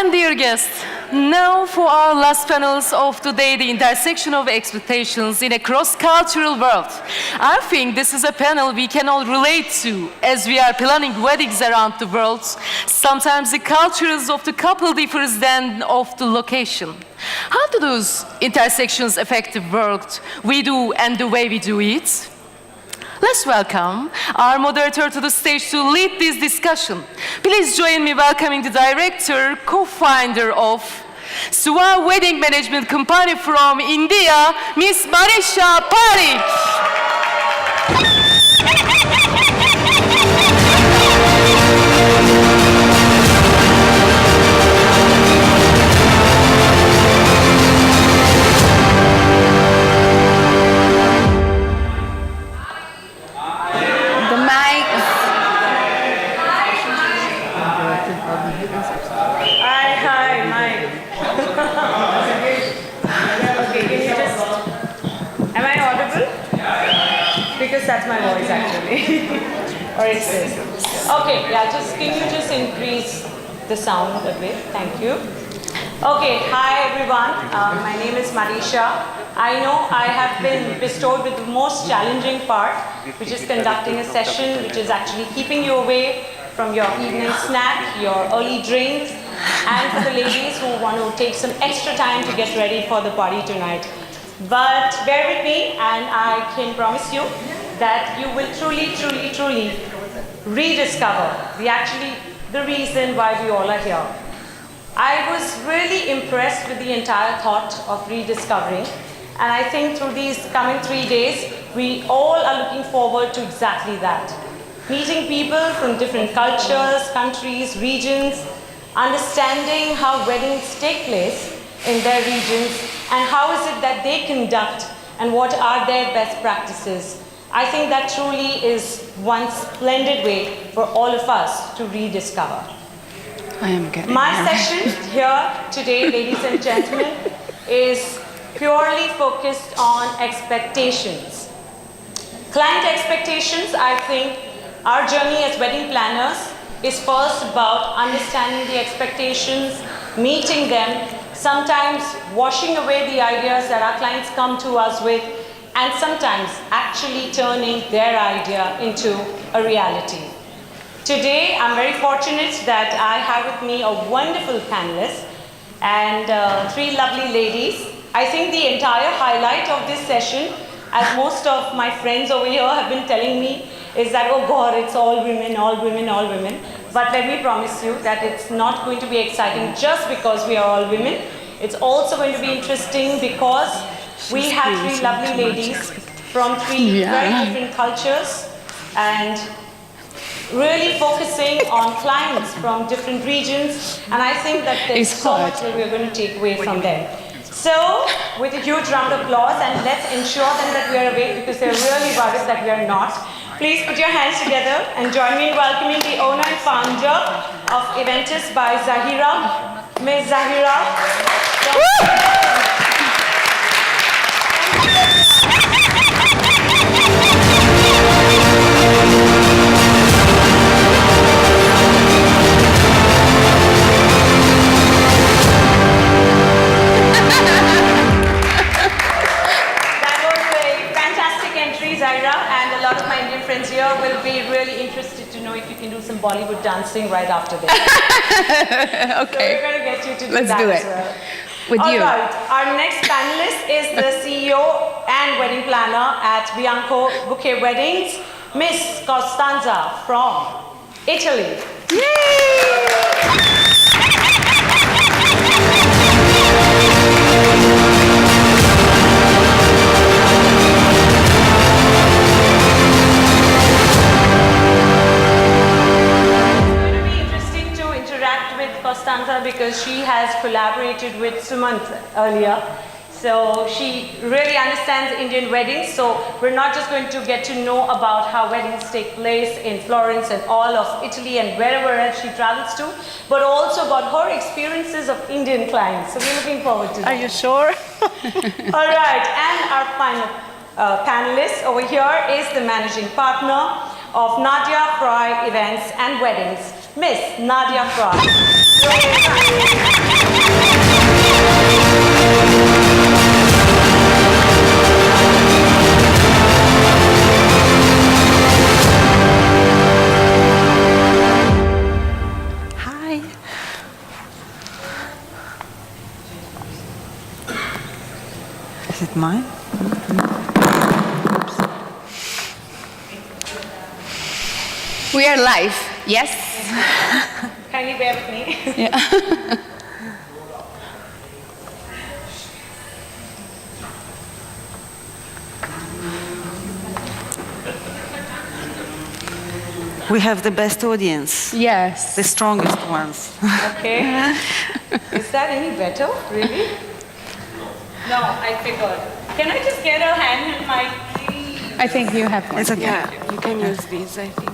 And dear guests, now for our last panels of today, the intersection of expectations in a cross-cultural world. I think this is a panel we can all relate to as we are planning weddings around the world. Sometimes the cultures of the couple differs than of the location. How do those intersections affect the work we do and the way we do it? Let's welcome our moderator to the stage to lead this discussion. Please join me welcoming the director, co-founder of Swaaha Wedding Management Company from India, Miss Mareesha Parikh. Because that's my voice actually. Or it says. Okay, yeah, can you just increase the sound a bit? Thank you. Okay, hi everyone. My name is Mareesha. I know I have been bestowed with the most challenging part, which is conducting a session which is actually keeping you away from your evening snack, your early drinks, and for the ladies who want to take some extra time to get ready for the party tonight. But bear with me, and I can promise you that you will truly rediscover the reason why we all are here. I was really impressed with the entire thought of rediscovering, and I think through these coming 3 days, we all are looking forward to exactly that. Meeting people from different cultures, countries, regions, understanding how weddings take place in their regions, and how is it that they conduct, and what are their best practices. I think that truly is one splendid way for all of us to rediscover. My session here today, ladies and gentlemen, is purely focused on expectations. Client expectations, I think our journey as wedding planners is first about understanding the expectations, meeting them, sometimes washing away the ideas that our clients come to us with, and sometimes actually turning their idea into a reality. Today, I'm very fortunate that I have with me a wonderful panelist and 3 lovely ladies. I think the entire highlight of this session, as most of my friends over here have been telling me, is that, oh God, it's all women, all women, all women. But let me promise you that it's not going to be exciting just because we are all women. It's also going to be interesting because we have 3 lovely ladies from 3 very different cultures and really focusing on clients from different regions. And I think that there's so much that we're going to take away from them. So, with a huge round of applause, and let's ensure them that we are awake because they're really worried that we are not. Please put your hands together and join me in welcoming the owner and founder of Eventus by Zahira, Ms. Zahira. Zahira, and a lot of my Indian friends here will be really interested to know if you can do some Bollywood dancing right after this. Okay. So we're going to get you to do Let's that do it. as well. With you. All right. Our next panelist is the CEO and wedding planner at Bianco Bouquet Weddings, Miss Costanza from Italy. Yay! Costanza, because she has collaborated with Sumant earlier. So she really understands Indian weddings. So we're not just going to get to know about how weddings take place in Florence and all of Italy and wherever else she travels to, but also about her experiences of Indian clients. So we're looking forward to that. Are you sure? All right, and our final panelist over here is the managing partner of Nadia Fry Events and Weddings, Miss Nadia Fry. Hi. Is it mine? We are live, yes? Kindly bear with me. Yeah. We have the best audience, Yes. the strongest ones. Okay. Is that any better, really? No, I figured. Can I just get a handheld mic, please? I think you have one. It's okay. Yeah, you can use these, I think.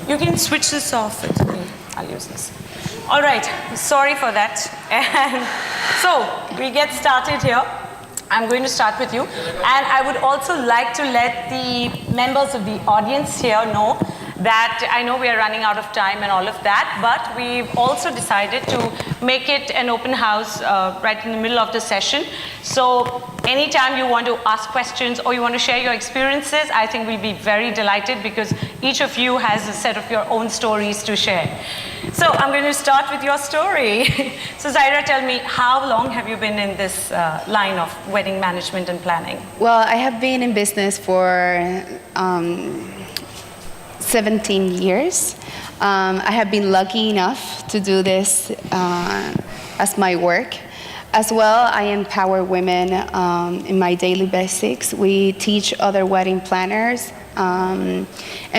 You can switch this off. It's okay. I'll use this. All right. Sorry for that. And so we get started here. I'm going to start with you. And I would also like to let the members of the audience here know that I know we are running out of time and all of that, but we've also decided to make it an open house right in the middle of the session. So anytime you want to ask questions or you want to share your experiences, I think we'll be very delighted because each of you has a set of your own stories to share. So I'm going to start with your story. So Zahira, tell me, how long have you been in this line of wedding management and planning? Well, I have been in business for 17 years. I have been lucky enough to do this as my work. As well, I empower women in my daily basics. We teach other wedding planners, and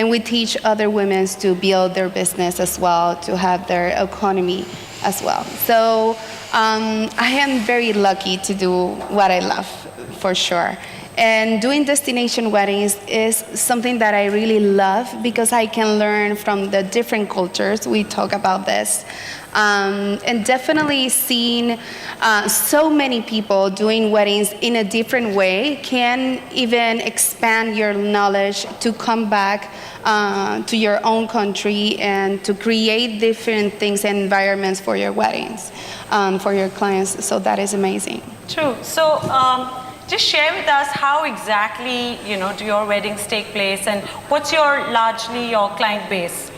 we teach other women to build their business as well, to have their economy as well. So I am very lucky to do what I love, for sure. And doing destination weddings is something that I really love because I can learn from the different cultures. We talk about this. And definitely seeing so many people doing weddings in a different way can even expand your knowledge to come back to your own country and to create different things and environments for your weddings, for your clients. So that is amazing. True. So just share with us how exactly, do your weddings take place and what's largely your client base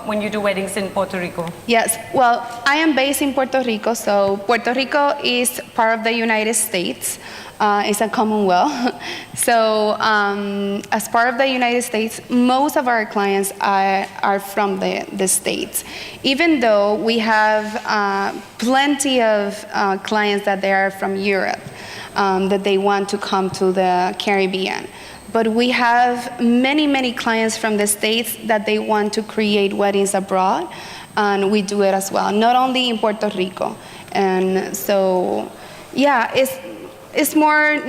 when you do weddings in Puerto Rico? Yes, well, I am based in Puerto Rico, so Puerto Rico is part of the United States. It's a commonwealth. So as part of the United States, most of our clients are from the States. Even though we have plenty of clients that they are from Europe, that they want to come to the Caribbean. But we have many, many clients from the States that they want to create weddings abroad, and we do it as well, not only in Puerto Rico. And so, yeah, it's more,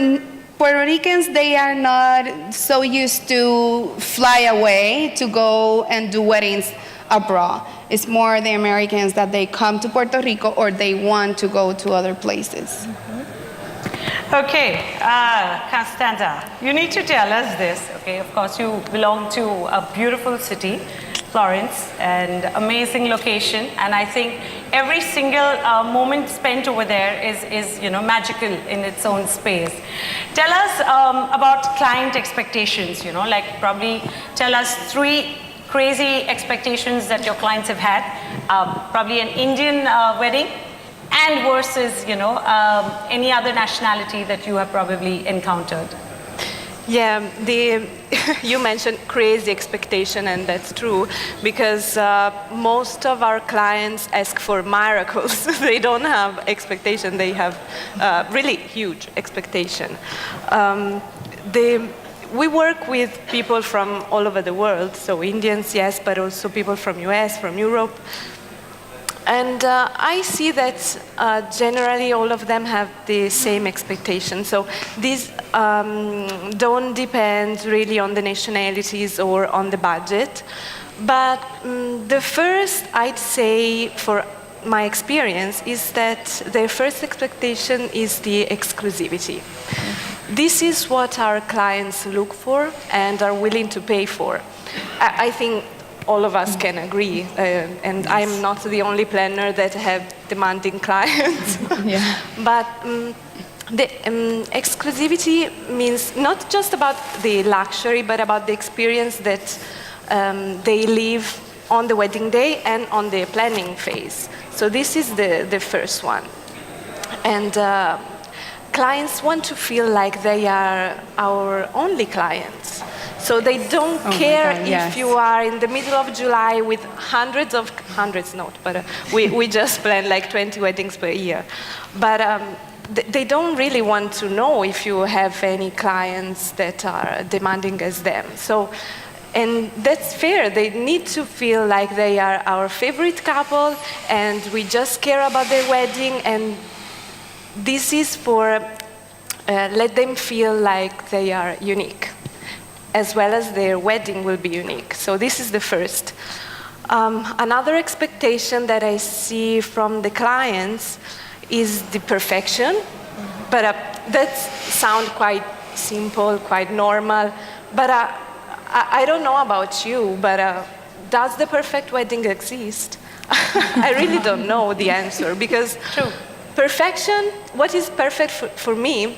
Puerto Ricans, they are not so used to fly away to go and do weddings abroad. It's more the Americans that they come to Puerto Rico or they want to go to other places. Okay, Costanza, you need to tell us this. Okay, of course, you belong to a beautiful city, Florence, and amazing location. And I think every single moment spent over there is magical in its own space. Tell us about client expectations. Like probably tell us 3 crazy expectations that your clients have had. Probably an Indian wedding. And versus, any other nationality that you have probably encountered. Yeah, you mentioned crazy expectation, and that's true, because most of our clients ask for miracles. They don't have expectation, they have really huge expectation. We work with people from all over the world, so Indians, yes, but also people from US, from Europe. And I see that generally all of them have the same expectation. So these don't depend really on the nationalities or on the budget. But the first, I'd say, for my experience, is that their first expectation is the exclusivity. this is what our clients look for and are willing to pay for. I think all of us can agree, and I'm not the only planner that have demanding clients. Yeah. But the exclusivity means not just about the luxury, but about the experience that they live on the wedding day and on the planning phase. So this is the first one. And clients want to feel like they are our only clients. So they don't care if you are in the middle of July with hundreds, not, but we just plan like 20 weddings per year. But they don't really want to know if you have any clients that are demanding as them. So, and that's fair. They need to feel like they are our favorite couple and we just care about their wedding, and this is for let them feel like they are unique, as well as their wedding will be unique. So this is the first. Another expectation that I see from the clients is the perfection, but that sounds quite simple, quite normal, but I don't know about you, but does the perfect wedding exist? I really don't know the answer, because perfection, what is perfect for me,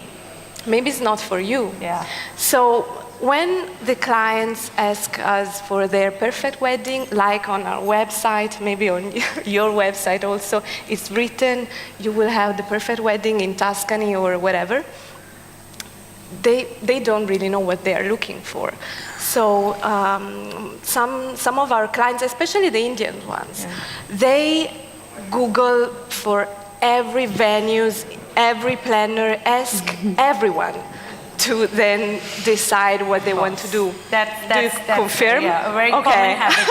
maybe it's not for you. Yeah. So when the clients ask us for their perfect wedding, like on our website, maybe on your website also, it's written, you will have the perfect wedding in Tuscany or whatever, they don't really know what they are looking for. So some of our clients, especially the Indian ones, they Google for every venues, every planner, ask everyone to then decide what they want to do. That's confirm? Yeah, a very common habit.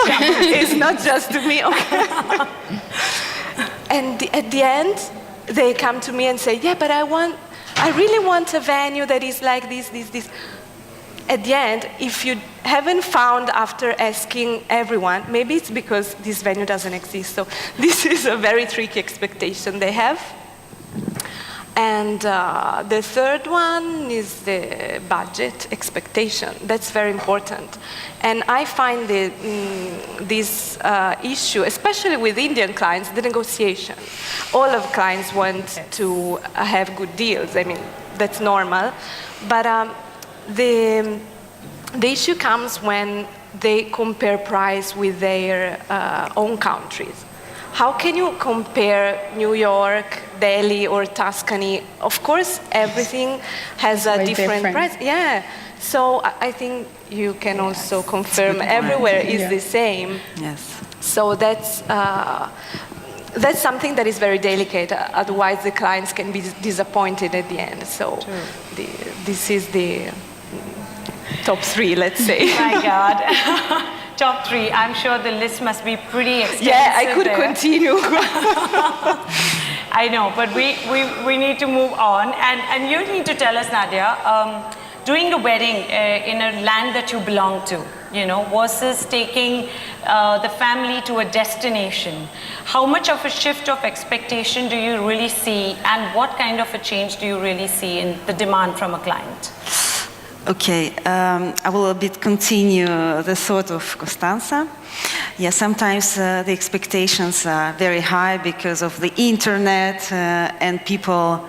It's not just to me, okay. And at the end, they come to me and say, yeah, but I really want a venue that is like this. At the end, if you haven't found after asking everyone, maybe it's because this venue doesn't exist. So this is a very tricky expectation they have. And the third one is the budget expectation. That's very important. And I find this issue, especially with Indian clients, the negotiation. All of clients want to have good deals. I mean, that's normal. But the issue comes when they compare price with their own countries. How can you compare New York, Delhi, or Tuscany? Of course, everything has a different price. Yeah. So I think you can also confirm everywhere is the same. Yes. So that's something that is very delicate. Otherwise, the clients can be disappointed at the end. So this is the top 3, let's say. My God. Top 3. I'm sure the list must be pretty extensive. Yeah, I could there. continue. I know, but we need to move on. And you need to tell us, Nadia, doing a wedding in a land that you belong to, versus taking the family to a destination. How much of a shift of expectation do you really see, and what kind of a change do you really see in the demand from a client? Okay, I will a bit continue the thought of Costanza. Yeah, sometimes the expectations are very high because of the internet, and people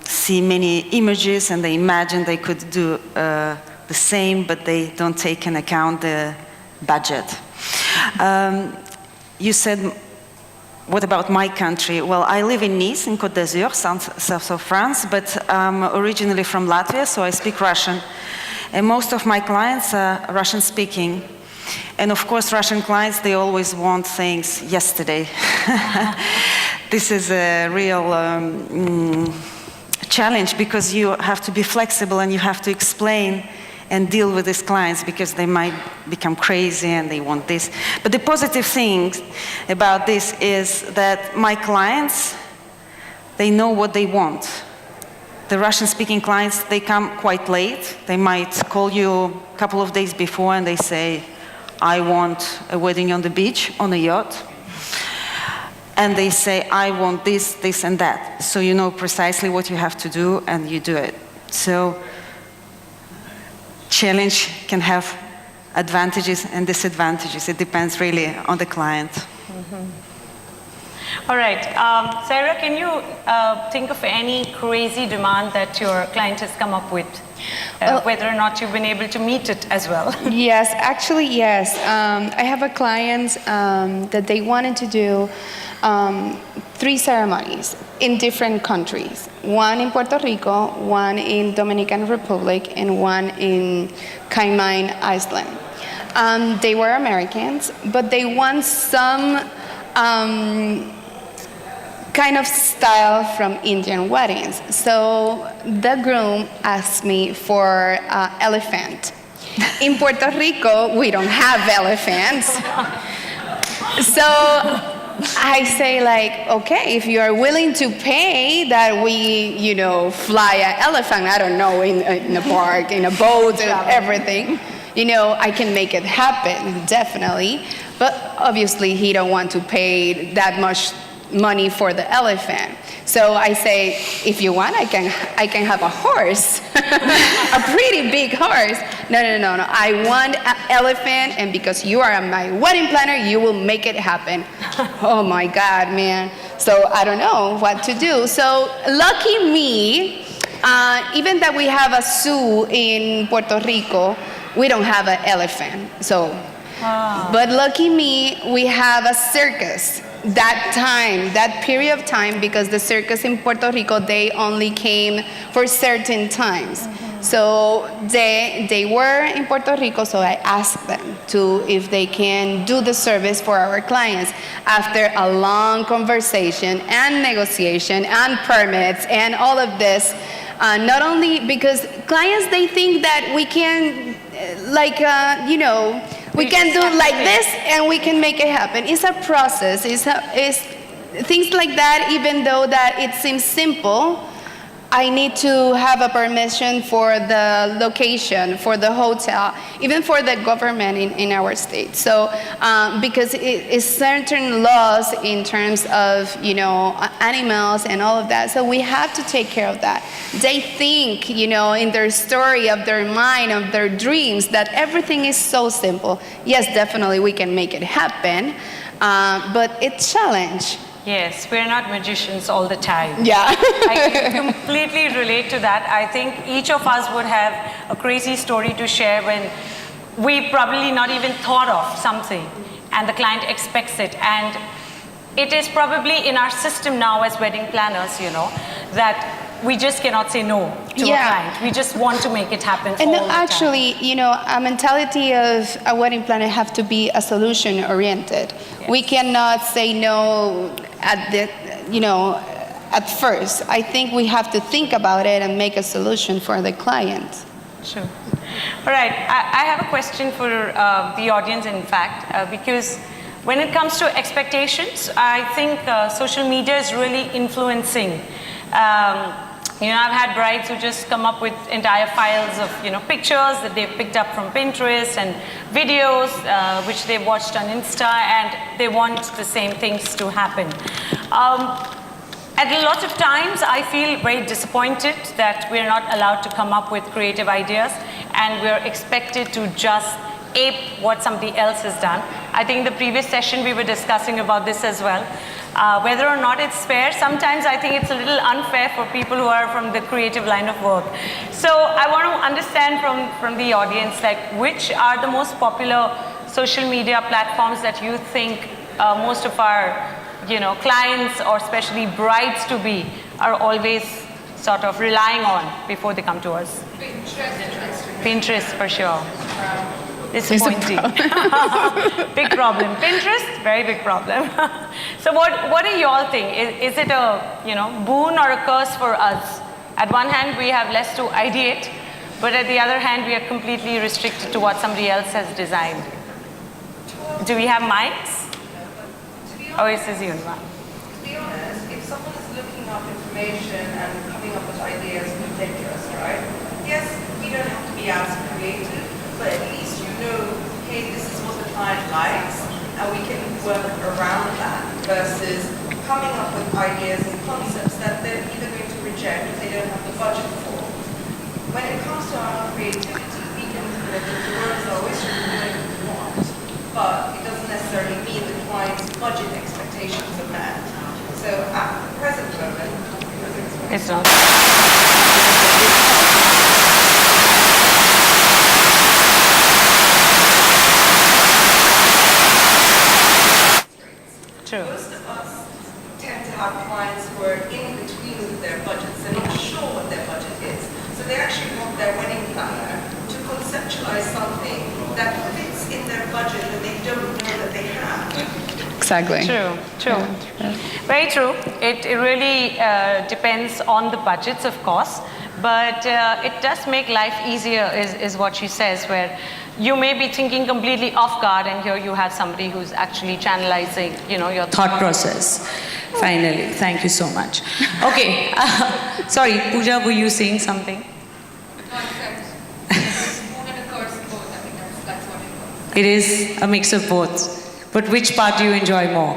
see many images and they imagine they could do the same, but they don't take into account the budget. You said, what about my country? Well, I live in Nice, in Côte d'Azur, south of France, but I'm originally from Latvia, so I speak Russian. And most of my clients are Russian-speaking. And of course, Russian clients, they always want things yesterday. This is a real challenge, because you have to be flexible and you have to explain and deal with these clients, because they might become crazy and they want this. But the positive thing about this is that my clients, they know what they want. The Russian-speaking clients, they come quite late. They might call you a couple of days before and they say, I want a wedding on the beach, on a yacht. And they say, I want this, this, and that. So you know precisely what you have to do, and you do it. So challenge can have advantages and disadvantages. It depends really on the client. All right, Sarah, can you think of any crazy demand that your client has come up with, whether or not you've been able to meet it as well? Yes, actually, yes. I have a client that they wanted to do 3 ceremonies in different countries. One in Puerto Rico, one in Dominican Republic, and one in Cayman Island. They were Americans, but they want some kind of style from Indian weddings. So the groom asked me for elephant. In Puerto Rico, we don't have elephants. So I say like, okay, if you are willing to pay that we, fly an elephant, I don't know, in a park, in a boat, and everything, I can make it happen, definitely. But obviously he don't want to pay that much money for the elephant. So I say, if you want, I can have a horse, a pretty big horse. No. I want an elephant, and because you are my wedding planner, you will make it happen. Oh my God, man. So I don't know what to do. So lucky me, even that we have a zoo in Puerto Rico, we don't have an elephant. So, but lucky me, we have a circus. That period of time, because the circus in Puerto Rico, they only came for certain times. So they were in Puerto Rico, so I asked them if they can do the service for our clients. After a long conversation and negotiation and permits and all of this, not only because clients, they think that we can, we can do like this and we can make it happen. It's a process. It's things like that, even though that it seems simple, I need to have a permission for the location, for the hotel, even for the government in our state. So, because it is certain laws in terms of, animals and all of that. So we have to take care of that. They think, in their story of their mind, of their dreams, that everything is so simple. Yes, definitely we can make it happen, but it's challenge. Yes, we're not magicians all the time. Yeah. I can completely relate to that. I think each of us would have a crazy story to share when we probably not even thought of something and the client expects it. And it is probably in our system now as wedding planners, that we just cannot say no to a client. We just want to make it happen all the time. Actually, a mentality of a wedding planner have to be a solution oriented. Yes. We cannot say no at first. I think we have to think about it and make a solution for the client. Sure. All right, I have a question for the audience, in fact, because when it comes to expectations, I think social media is really influencing. I've had brides who just come up with entire files of, pictures that they've picked up from Pinterest and videos which they've watched on Insta, and they want the same things to happen. At a lot of times, I feel very disappointed that we're not allowed to come up with creative ideas, and we're expected to just ape what somebody else has done. I think the previous session we were discussing about this as well. Whether or not it's fair, sometimes I think it's a little unfair for people who are from the creative line of work. So I want to understand from the audience, which are the most popular social media platforms that you think most of our clients, or especially brides-to-be, are always sort of relying on before they come to us? Pinterest, for sure. Disappointing. Big problem. Pinterest, very big problem. So what do you all think? Is it a boon or a curse for us? At one hand, we have less to ideate, but at the other hand, we are completely restricted to what somebody else has designed. Do we have mics? Or is this you? To be honest, if someone is looking up information and coming up with ideas from Pinterest, right? Yes, we don't have to be as creative, but at least hey, this is what the client likes, and we can work around that, versus coming up with ideas and concepts that they're either going to reject if they don't have the budget for. when it comes to our creativity, we can, the words are always do whatever we want, but it doesn't necessarily mean the client's budget expectations are met. So at the present moment, It's not. True. most of us tend to have clients who are in between with their budgets. They're not sure what their budget is. So they actually want their wedding planner to conceptualize something that fits in their budget that they don't know that they have. Exactly. True, true. Very true. It really depends on the budgets, of course, but it does make life easier, is what she says, where you may be thinking completely off guard, and here you have somebody who's actually channelizing, your thought process. Finally, thank you so much. Okay, sorry, Pooja, were you saying something? It is a mix of both. But which part do you enjoy more?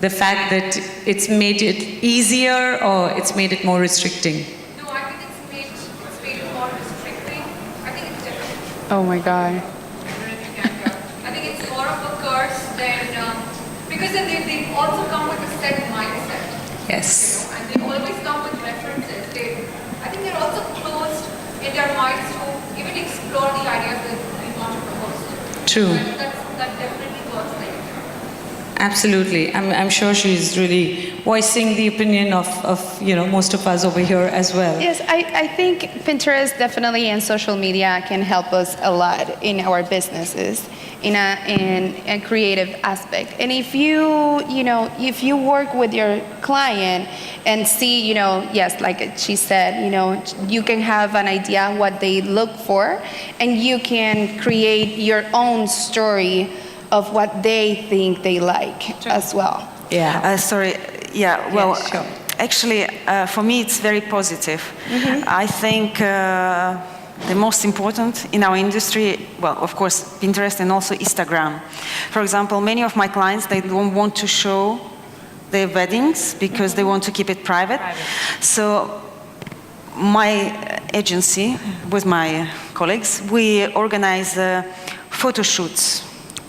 The fact that it's made it easier or it's made it more restricting? No, I think it's made it more restricting. I think it's different. Oh my God. I think it's more of a curse than, because then they also come with a set mindset. Yes. And they always come with references. I think they're also closed in their minds to even explore the ideas that we want to propose. True. That definitely works like that. Absolutely. I'm sure she's really voicing the opinion of most of us over here as well. Yes, I think Pinterest definitely and social media can help us a lot in our businesses in a creative aspect. And if you work with your client and see, yes, like she said, you can have an idea what they look for, and you can create your own story of what they think they like as well. Yeah. Sorry, yeah, well, sure. actually, for me, it's very positive. I think the most important in our industry, well, of course, Pinterest and also Instagram. For example, many of my clients, they don't want to show their weddings because they want to keep it private. So my agency, with my colleagues, we organize photo shoots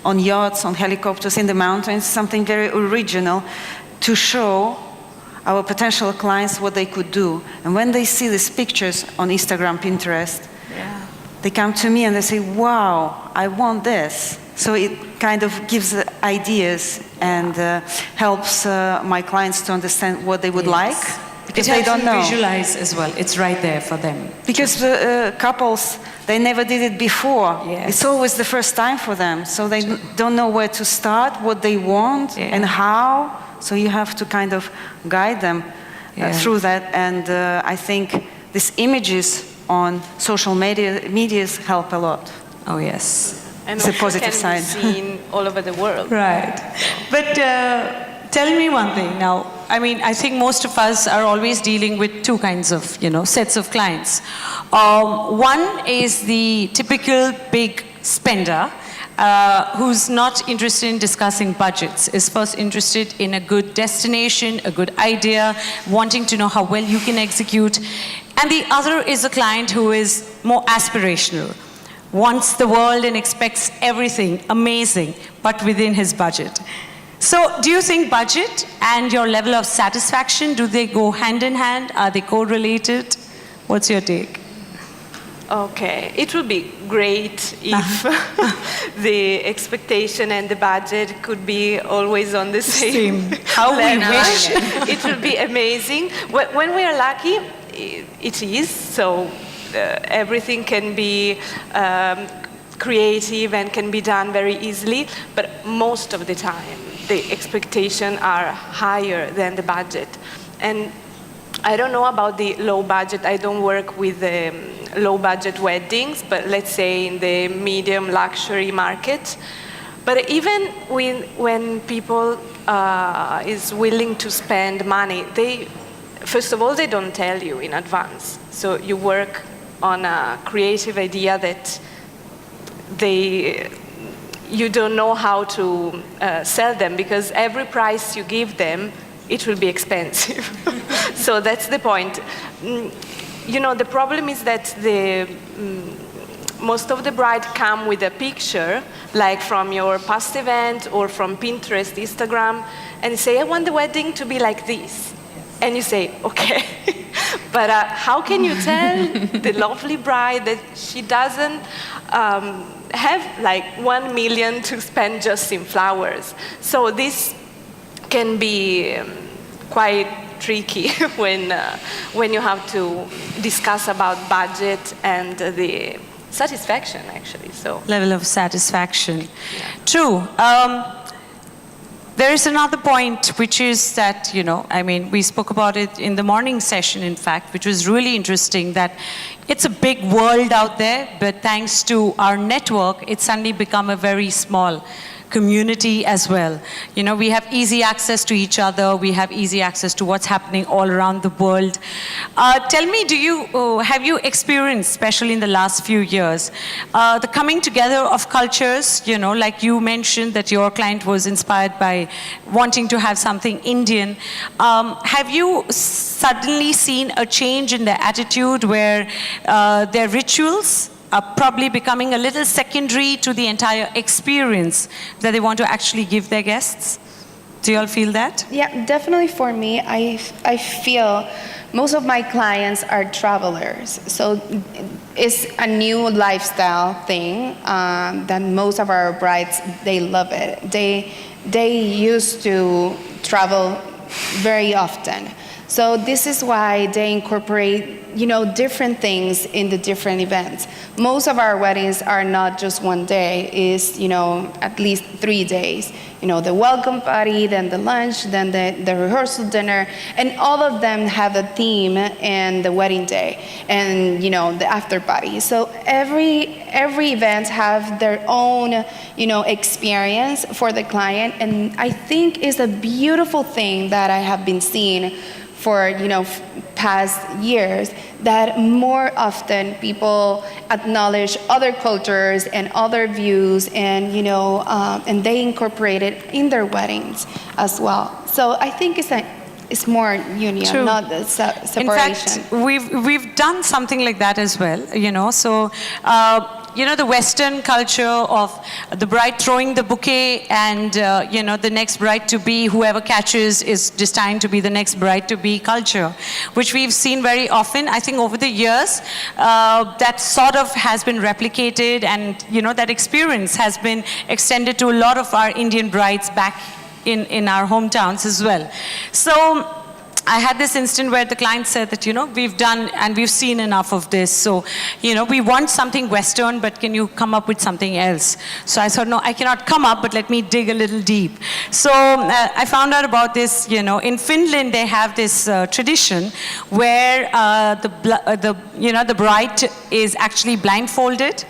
on yachts, on helicopters, in the mountains, something very original to show our potential clients what they could do. And when they see these pictures on Instagram, Pinterest, they come to me and they say, wow, I want this. So it kind of gives ideas and helps my clients to understand what they would like. Because they don't know. Visualize as well. It's right there for them. Because couples, they never did it before. Yes. It's always the first time for them. So they don't know where to start, what they want, and how. So you have to kind of guide them through that. And I think these images on social medias help a lot. Oh, yes. And It's a also positive can side. be seen all over the world. Right. But tell me one thing now. I mean, I think most of us are always dealing with two kinds of, sets of clients. One is the typical big spender who's not interested in discussing budgets, is first interested in a good destination, a good idea, wanting to know how well you can execute. And the other is a client who is more aspirational, wants the world and expects everything amazing, but within his budget. So do you think budget and your level of satisfaction, do they go hand in hand? Are they correlated? What's your take? Okay, it would be great if the expectation and the budget could be always on the same How we level. wish. It would be amazing. When we are lucky, it is. So everything can be creative and can be done very easily, but most of the time, the expectations are higher than the budget. And I don't know about the low budget. I don't work with low budget weddings, but let's say in the medium luxury market. But even when people is willing to spend money, first of all, they don't tell you in advance. So you work on a creative idea that you don't know how to sell them, because every price you give them, it will be expensive. So that's the point. you know, the problem is that most of the bride come with a picture, like from your past event or from Pinterest, Instagram, and say, I want the wedding to be like this. And you say, okay, but how can you tell the lovely bride that she doesn't have like 1 million to spend just in flowers? So this can be quite tricky when you have to discuss about budget and the satisfaction, actually. So level of satisfaction. True. There is another point, which is that, you know, I mean, we spoke about it in the morning session, in fact, which was really interesting, that it's a big world out there, but thanks to our network, it's suddenly become a very small community as well. You know, we have easy access to each other. We have easy access to what's happening all around the world. Tell me, have you experienced, especially in the last few years, the coming together of cultures? You know, like you mentioned that your client was inspired by wanting to have something Indian. Have you suddenly seen a change in their attitude where their rituals are probably becoming a little secondary to the entire experience that they want to actually give their guests? Do you all feel that? Yeah, definitely for me, I feel most of my clients are travelers. So it's a new lifestyle thing that most of our brides, they love it. They used to travel very often. So this is why they incorporate, you know, different things in the different events. Most of our weddings are not just one day, it's, you know, at least 3 days. You know, the welcome party, then the lunch, then the rehearsal dinner, and all of them have a theme and the wedding day and, you know, the after party. So every event have their own, you know, experience for the client, and I think it's a beautiful thing that I have been seeing for, you know, past years, that more often people acknowledge other cultures and other views, and, you know, and they incorporate it in their weddings as well. So I think it's more union, True. not the separation. In fact, we've done something like that as well, you know. So, you know, the Western culture of the bride throwing the bouquet and, you know, the next bride-to-be, whoever catches is destined to be the next bride-to-be culture, which we've seen very often. I think over the years, that sort of has been replicated, and, you know, that experience has been extended to a lot of our Indian brides back in our hometowns as well. So I had this instant where the client said that, you know, we've done and we've seen enough of this. So, you know, we want something Western, but can you come up with something else? So I thought, no, I cannot come up, but let me dig a little deep. So I found out about this, you know, in Finland they have this tradition where the bride is actually blindfolded,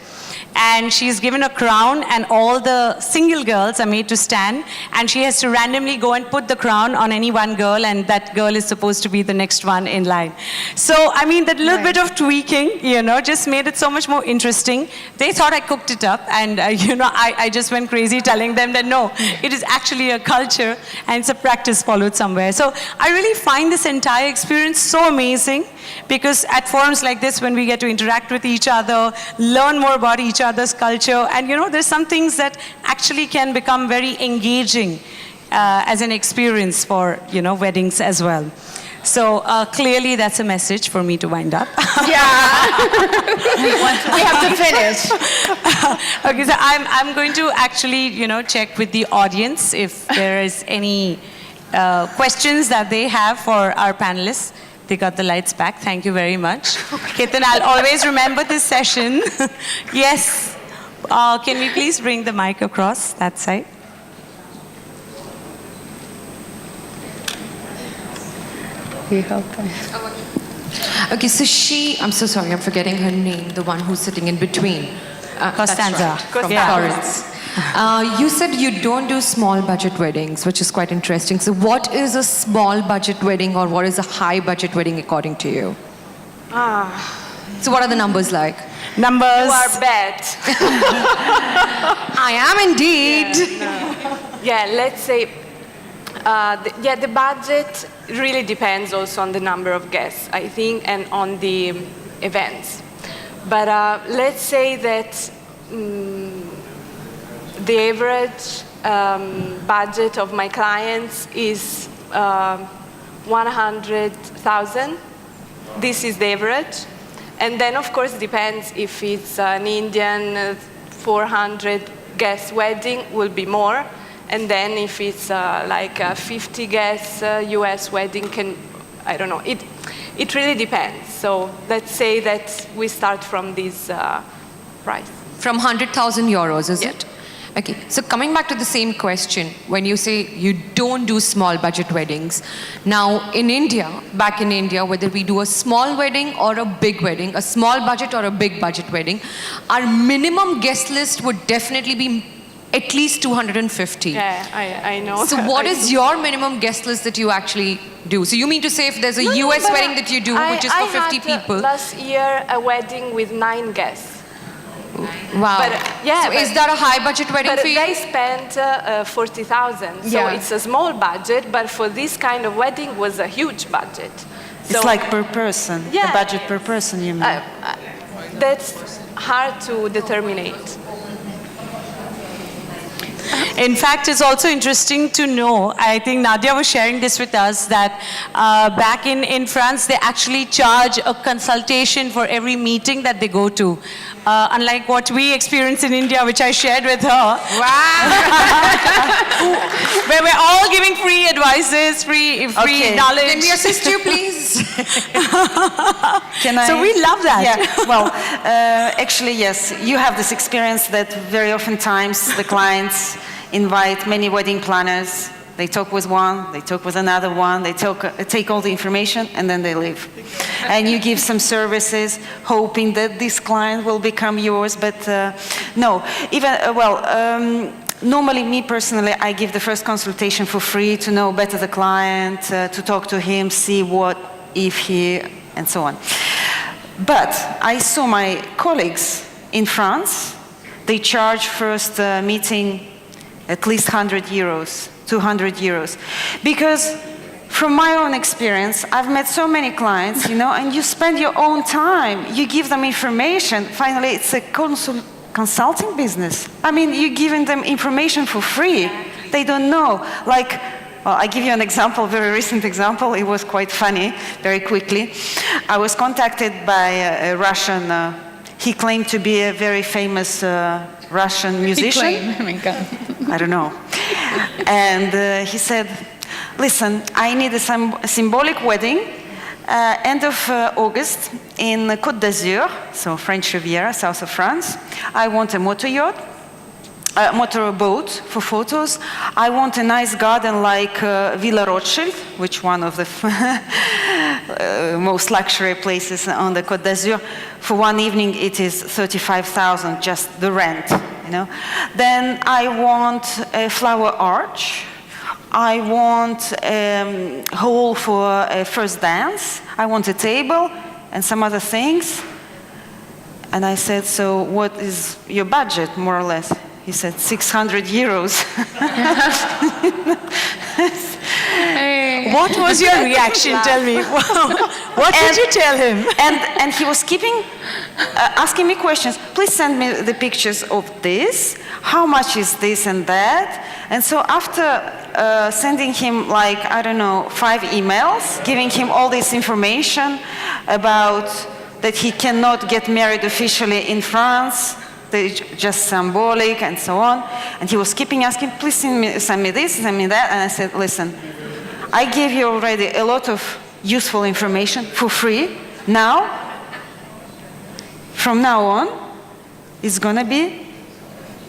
and she's given a crown, and all the single girls are made to stand, and she has to randomly go and put the crown on any one girl, and that girl is supposed to be the next one in line. So, I mean, that little bit of tweaking, you know, just made it so much more interesting. They thought I cooked it up, and, you know, I just went crazy telling them that, no, it is actually a culture, and it's a practice followed somewhere. So I really find this entire experience so amazing, because at forums like this, when we get to interact with each other, learn more about each other's culture, and, you know, there's some things that actually can become very engaging as an experience for, you know, weddings as well. So clearly that's a message for me to wind up. Yeah, we have to finish. Okay, so I'm going to actually, you know, check with the audience if there is any questions that they have for our panelists. They got the lights back. Thank you very much. Ketan, I'll always remember this session. Yes. Can we please bring the mic across that side? Okay, so I'm so sorry, I'm forgetting her name, the one who's sitting in between. Costanza. That's right, from Florence. You said you don't do small budget weddings, which is quite interesting. So what is a small budget wedding, or what is a high budget wedding according to you? So what are the numbers like? Numbers. You are bad. I am indeed. Yeah, let's say The budget really depends also on the number of guests, I think, and on the events. But let's say that the average budget of my clients is 100,000. This is the average. And then, of course, depends if it's an Indian 400 guest wedding, will be more. And then if it's like a 50 guest US wedding, I don't know. It really depends. So let's say that we start from this price. From 100,000 euros, is Yeah. it? Okay, so coming back to the same question, when you say you don't do small budget weddings, now in India, back in India, whether we do a small wedding or a big wedding, a small budget or a big budget wedding, our minimum guest list would definitely be at least 250. Yeah, I know. So what is your minimum guest list that you actually do? So you mean to say if there's a US but wedding that you do, which is for 50 I had, people? last year a wedding with 9 guests. Wow. But, so is that a high budget wedding But for you? they spent 40,000. So Yeah. it's a small budget, but for this kind of wedding was a huge budget. It's like per person, Yeah. the budget per person, you mean? That's hard to determine. In fact, it's also interesting to know, I think Nadia was sharing this with us, that back in France, they actually charge a consultation for every meeting that they go to. Unlike what we experience in India, which I shared with her. Wow. Where we're all giving free advices, free Okay. knowledge. Can we assist you, please? Can I? So we love that. Yeah, well, actually, yes. You have this experience that very often times the clients invite many wedding planners. They talk with one, they talk with another one, they take all the information, and then they leave. And you give some services, hoping that this client will become yours, but no. Normally, me personally, I give the first consultation for free to know better the client, to talk to him, see what, if he, and so on. But I saw my colleagues in France, they charge first meeting at least 100 euros, 200 euros. Because from my own experience, I've met so many clients, and you spend your own time, you give them information. Finally, it's a consulting business. I mean, you're giving them information for free. They don't know. I give you an example, a very recent example. It was quite funny, very quickly. I was contacted by a Russian, he claimed to be a very famous Russian musician. Oh my God. I don't know. And he said, listen, I need a symbolic wedding, end of August in Côte d'Azur, so French Riviera, south of France. I want a motor yacht, motor boat for photos. I want a nice garden like Villa Rothschild, which one of the most luxury places on the Côte d'Azur. For one evening, it is 35,000, just the rent. Then I want a flower arch. I want a hall for a first dance. I want a table and some other things. And I said, so what is your budget, more or less? He said, 600 euros. What was your reaction? Tell me. What did you tell him? And he was asking me questions. Please send me the pictures of this. How much is this and that? And so after sending him 5 emails, giving him all this information about that he cannot get married officially in France, they're just symbolic and so on. And he was keeping asking, please send me this, send me that. And I said, listen, I gave you already a lot of useful information for free. Now, from now on, it's going to be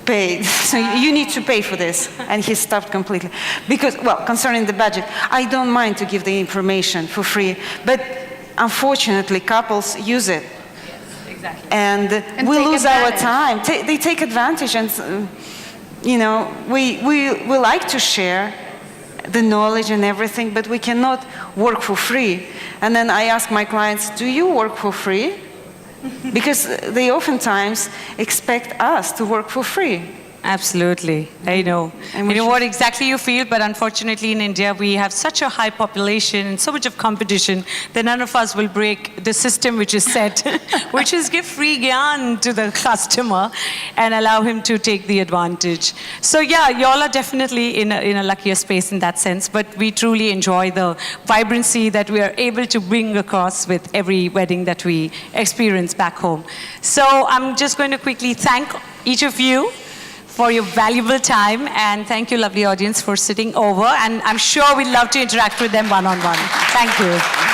paid. So you need to pay for this. And he stopped completely. Because, concerning the budget, I don't mind to give the information for free. But unfortunately, couples use it. Exactly. And we lose our time. They take advantage, and we like to share the knowledge and everything, but we cannot work for free. And then I ask my clients, do you work for free? Because they oftentimes expect us to work for free. Absolutely, I know. And You we know should- what exactly you feel, but unfortunately in India we have such a high population and so much of competition that none of us will break the system which is set, which is give free gyan to the customer and allow him to take the advantage. So yeah, y'all are definitely in a luckier space in that sense, but we truly enjoy the vibrancy that we are able to bring across with every wedding that we experience back home. So I'm just going to quickly thank each of you for your valuable time, and thank you, lovely audience, for sitting over, and I'm sure we'd love to interact with them one-on-one. Thank you.